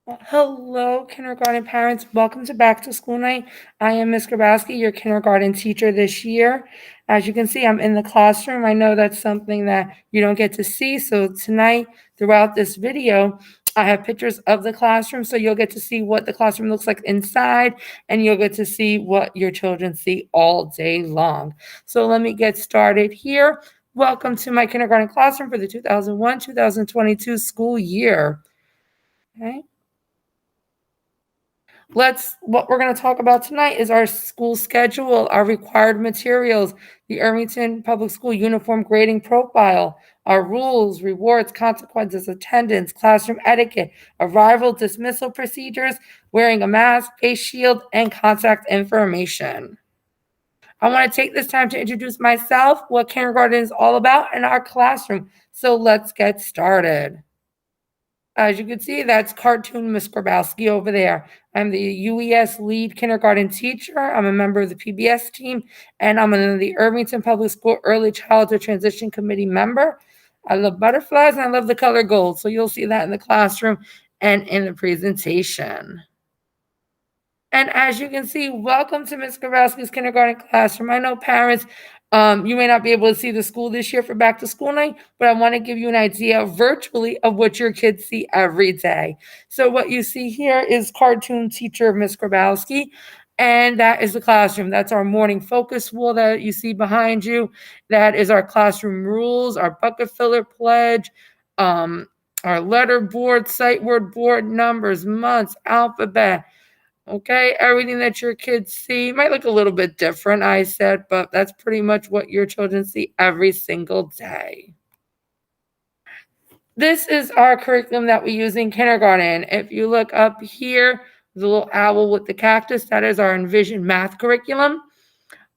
Hello, kindergarten parents. Welcome to Back to School Night. I am Miss Grabowski, your kindergarten teacher this year. As you can see, I'm in the classroom. I know that's something that you don't get to see. So tonight, throughout this video, I have pictures of the classroom. So you'll get to see what the classroom looks like inside, and you'll get to see what your children see all day long. So let me get started here. Welcome to my kindergarten classroom for the 2001-2022 school year. Okay. What we're going to talk about tonight is our school schedule, our required materials, the Irvington Public School uniform grading profile, our rules, rewards, consequences, attendance, classroom etiquette, arrival, dismissal procedures, wearing a mask, face shield, and contact information. I want to take this time to introduce myself, what kindergarten is all about, and our classroom. So let's get started. As you can see, that's cartoon Miss Grabowski over there. I'm the UES lead kindergarten teacher. I'm a member of the PBS team, and I'm the Irvington Public School Early Childhood Transition Committee member. I love butterflies and I love the color gold. So you'll see that in the classroom and in the presentation. And as you can see, welcome to Ms. Grabowski's kindergarten classroom. I know parents, you may not be able to see the school this year for back to school night, but I want to give you an idea virtually of what your kids see every day. So what you see here is cartoon teacher Ms. Grabowski, and that is the classroom. That's our morning focus wall that you see behind you. That is our classroom rules, our bucket filler pledge, our letter board, sight word board, numbers, months, alphabet. Okay, everything that your kids see might look a little bit different, I said, but that's pretty much what your children see every single day. This is our curriculum that we use in kindergarten. If you look up here, the little owl with the cactus, that is our Envision math curriculum.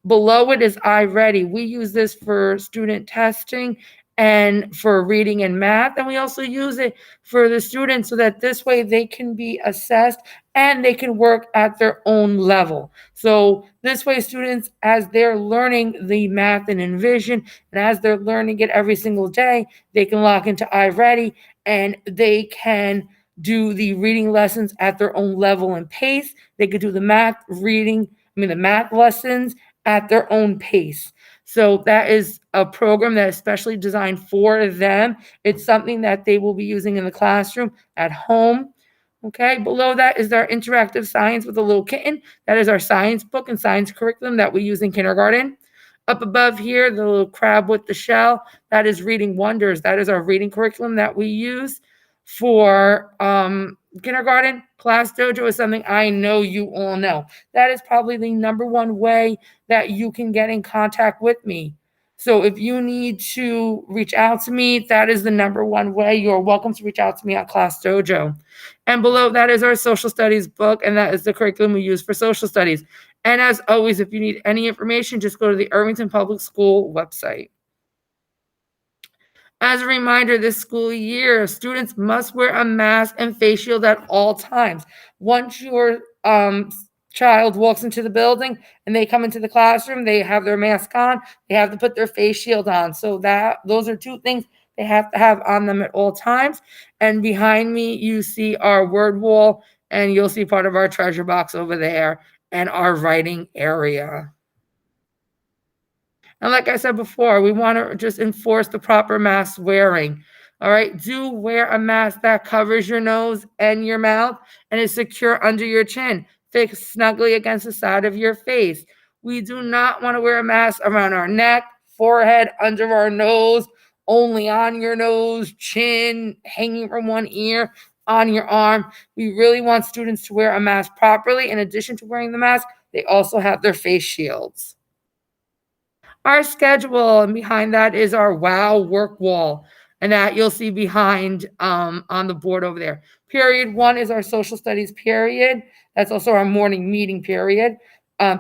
Below it is iReady. We use this for student testing and for reading and math. And we also use it for the students so that this way they can be assessed and they can work at their own level. So this way students, as they're learning the math and Envision, and as they're learning it every single day, they can log into iReady and they can do the reading lessons at their own level and pace. They could do the math lessons at their own pace. So that is a program that is specially designed for them. It's something that they will be using in the classroom, at home. Okay, below that is our interactive science with a little kitten. That is our science book and science curriculum that we use in kindergarten. Up above here, the little crab with the shell, that is Reading Wonders. That is our reading curriculum that we use for kindergarten. Class Dojo is something I know you all know. That is probably the number one way that you can get in contact with me. So if you need to reach out to me, that is the number one way. You're welcome to reach out to me on Class Dojo. And below that is our social studies book, and that is the curriculum we use for social studies. And as always, if you need any information, just go to the Irvington Public School website. As a reminder, this school year, students must wear a mask and face shield at all times. Once your child walks into the building and they come into the classroom, they have their mask on, they have to put their face shield on. So those are two things they have to have on them at all times. And behind me, you see our word wall, and you'll see part of our treasure box over there and our writing area. And like I said before, we want to just enforce the proper mask wearing. All right, do wear a mask that covers your nose and your mouth and is secure under your chin, fixed snugly against the side of your face. We do not want to wear a mask around our neck, forehead, under our nose, only on your nose, chin, hanging from one ear, on your arm. We really want students to wear a mask properly. In addition to wearing the mask, they also have their face shields. Our schedule, and behind that is our WOW work wall, and that you'll see behind on the board over there. Period 1 is our social studies period. That's also our morning meeting period.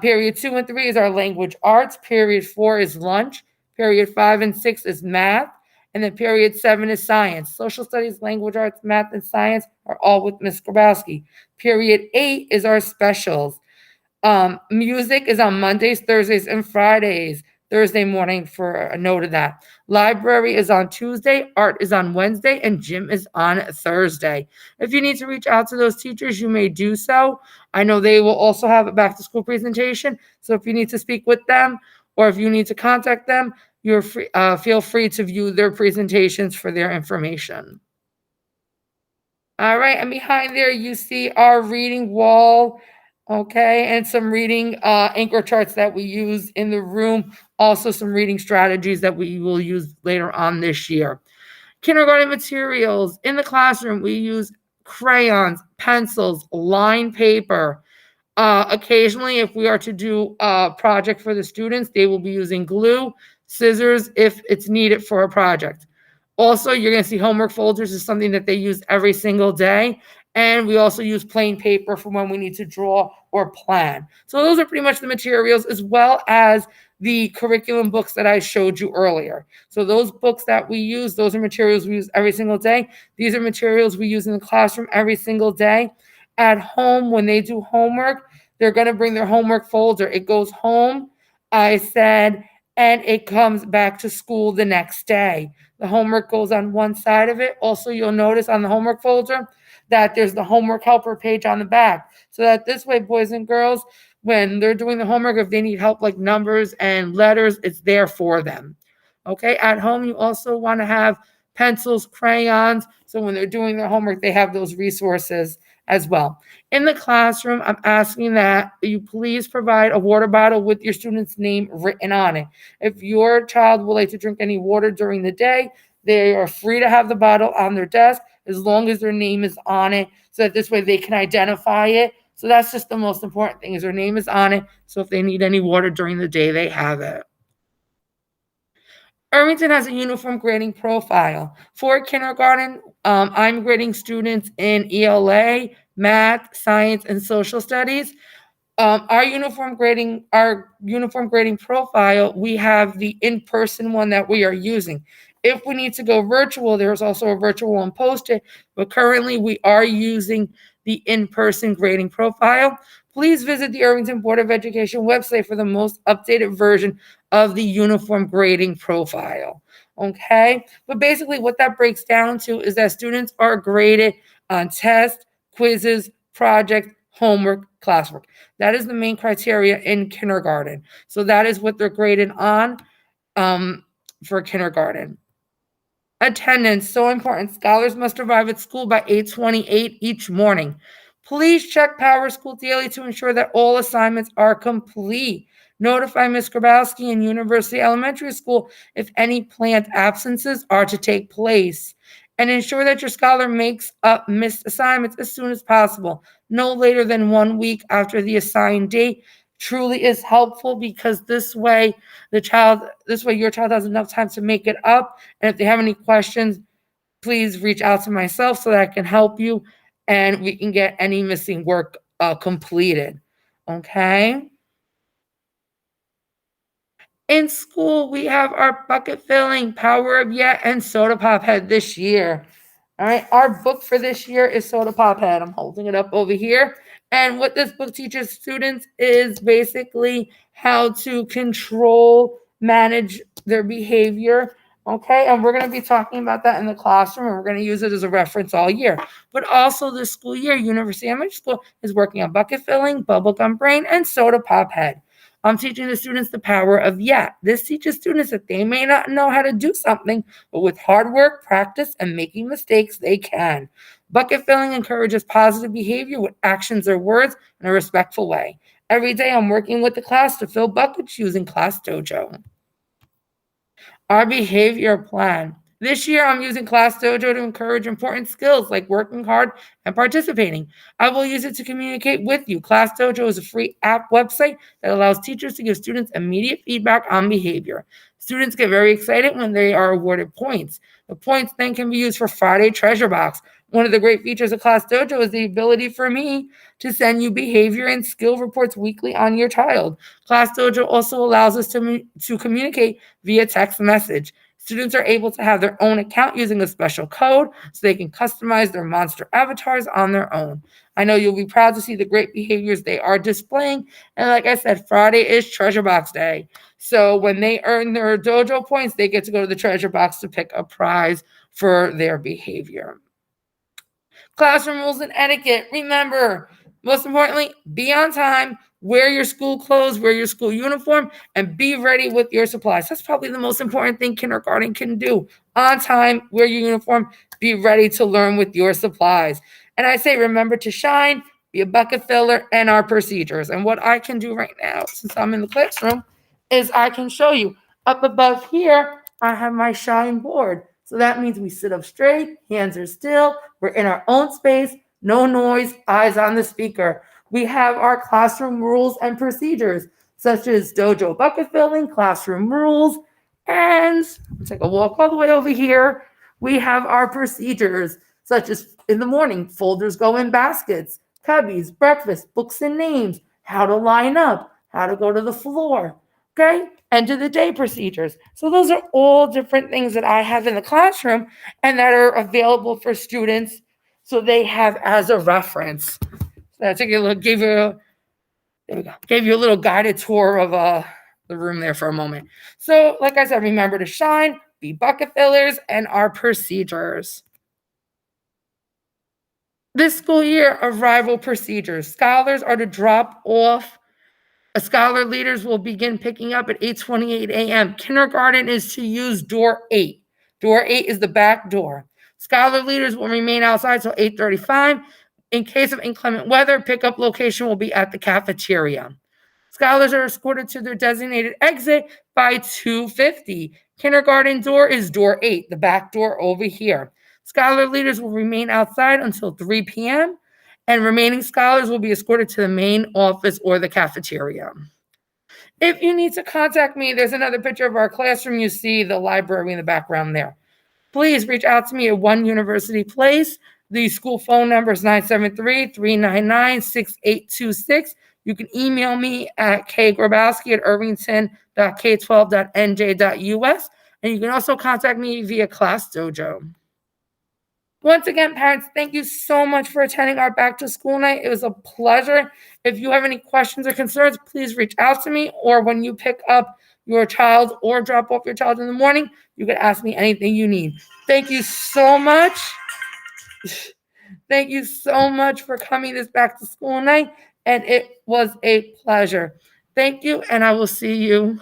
Period 2 and 3 is our language arts. Period 4 is lunch. Period 5 and 6 is math. And then period 7 is science. Social studies, language arts, math, and science are all with Ms. Grabowski. Period 8 is our specials. Music is on Mondays, Thursdays, and Fridays. Thursday morning for a note of that. Library is on Tuesday, art is on Wednesday, and gym is on Thursday. If you need to reach out to those teachers, you may do so. I know they will also have a back to school presentation. So if you need to speak with them or if you need to contact them, you're free, feel free to view their presentations for their information. All right, and behind there you see our reading wall, okay, and some reading anchor charts that we use in the room, also some reading strategies that we will use later on this year. Kindergarten materials. In the classroom, we use crayons, pencils, lined paper. Occasionally, if we are to do a project for the students, they will be using glue, scissors if it's needed for a project. Also, you're going to see homework folders is something that they use every single day. And we also use plain paper for when we need to draw or plan. So those are pretty much the materials, as well as the curriculum books that I showed you earlier. So those books that we use, those are materials we use every single day. These are materials we use in the classroom every single day. At home, when they do homework, they're going to bring their homework folder. It goes home, I said, and it comes back to school the next day. The homework goes on one side of it. Also, you'll notice on the homework folder that there's the homework helper page on the back. So that this way, boys and girls, when they're doing the homework, if they need help like numbers and letters, it's there for them. Okay, at home, you also want to have pencils, crayons. So when they're doing their homework, they have those resources as well. In the classroom, I'm asking that you please provide a water bottle with your student's name written on it. If your child would like to drink any water during the day, they are free to have the bottle on their desk as long as their name is on it, so that this way they can identify it. So that's just the most important thing, is their name is on it. So if they need any water during the day, they have it. Irvington has a uniform grading profile. For kindergarten, I'm grading students in ELA, math, science, and social studies. Our uniform grading profile, we have the in-person one that we are using. If we need to go virtual, there's also a virtual one posted, but currently we are using the in-person grading profile. Please visit the Irvington Board of Education website for the most updated version of the uniform grading profile. Okay, but basically what that breaks down to is that students are graded on tests, quizzes, projects, homework, classwork. That is the main criteria in kindergarten. So that is what they're graded on for kindergarten. Attendance, so important. Scholars must arrive at school by 8:28 each morning. Please check Power School daily to ensure that all assignments are complete. Notify Ms. Grabowski in University Elementary School if any planned absences are to take place. And ensure that your scholar makes up missed assignments as soon as possible, no later than 1 week after the assigned date. Truly is helpful, because this way your child has enough time to make it up. And if they have any questions, please reach out to myself so that I can help you and we can get any missing work completed. Okay. In school, we have our bucket filling, Power of Yet, and Soda Pop Head this year. All right, our book for this year is Soda Pop Head. I'm holding it up over here. And what this book teaches students is basically how to control, manage their behavior. Okay, and we're going to be talking about that in the classroom, and we're going to use it as a reference all year. But also this school year, University Elementary School is working on bucket filling, bubblegum brain, and soda pop head. I'm teaching the students the power of yet. This teaches students that they may not know how to do something, but with hard work, practice, and making mistakes, they can. Bucket filling encourages positive behavior with actions or words in a respectful way. Every day I'm working with the class to fill buckets using Class Dojo. Our behavior plan. This year, I'm using Class Dojo to encourage important skills like working hard and participating. I will use it to communicate with you. Class Dojo is a free app website that allows teachers to give students immediate feedback on behavior. Students get very excited when they are awarded points. The points then can be used for Friday Treasure Box. One of the great features of Class Dojo is the ability for me to send you behavior and skill reports weekly on your child. Class Dojo also allows us to communicate via text message. Students are able to have their own account using a special code so they can customize their monster avatars on their own. I know you'll be proud to see the great behaviors they are displaying. And like I said, Friday is Treasure Box Day. So when they earn their dojo points, they get to go to the treasure box to pick a prize for their behavior. Classroom rules and etiquette. Remember, most importantly, be on time, wear your school clothes, wear your school uniform, and be ready with your supplies. That's probably the most important thing kindergarten can do. On time, wear your uniform, be ready to learn with your supplies. And I say, remember to shine, be a bucket filler, and our procedures. And what I can do right now, since I'm in the classroom, is I can show you. Up above here, I have my shine board. So that means we sit up straight, hands are still, we're in our own space, no noise, eyes on the speaker. We have our classroom rules and procedures, such as dojo bucket filling, classroom rules, and take a walk all the way over here. We have our procedures, such as in the morning, folders go in baskets, cubbies, breakfast, books and names, how to line up, how to go to the floor, okay? End of the day procedures. So those are all different things that I have in the classroom and that are available for students so they have as a reference. So I gave you a little guided tour of the room there for a moment. So like I said, remember to shine, be bucket fillers, and our procedures. This school year, arrival procedures. Scholars are to drop off. Scholar leaders will begin picking up at 8:28 a.m. Kindergarten is to use door 8. Door 8 is the back door. Scholar leaders will remain outside till 8:35. In case of inclement weather, pickup location will be at the cafeteria. Scholars are escorted to their designated exit by 2:50. Kindergarten door is door 8, the back door over here. Scholar leaders will remain outside until 3 p.m. and remaining scholars will be escorted to the main office or the cafeteria. If you need to contact me, there's another picture of our classroom. You see the library in the background there. Please reach out to me at 1 University Place. The school phone number is 973-399-6826. You can email me at kgrabowski@irvington.k12.nj.us. And you can also contact me via Class Dojo. Once again, parents, thank you so much for attending our back to school night. It was a pleasure. If you have any questions or concerns, please reach out to me, or when you pick up your child or drop off your child in the morning, you can ask me anything you need. Thank you so much. Thank you so much for coming this back to school night, and it was a pleasure. Thank you, and I will see you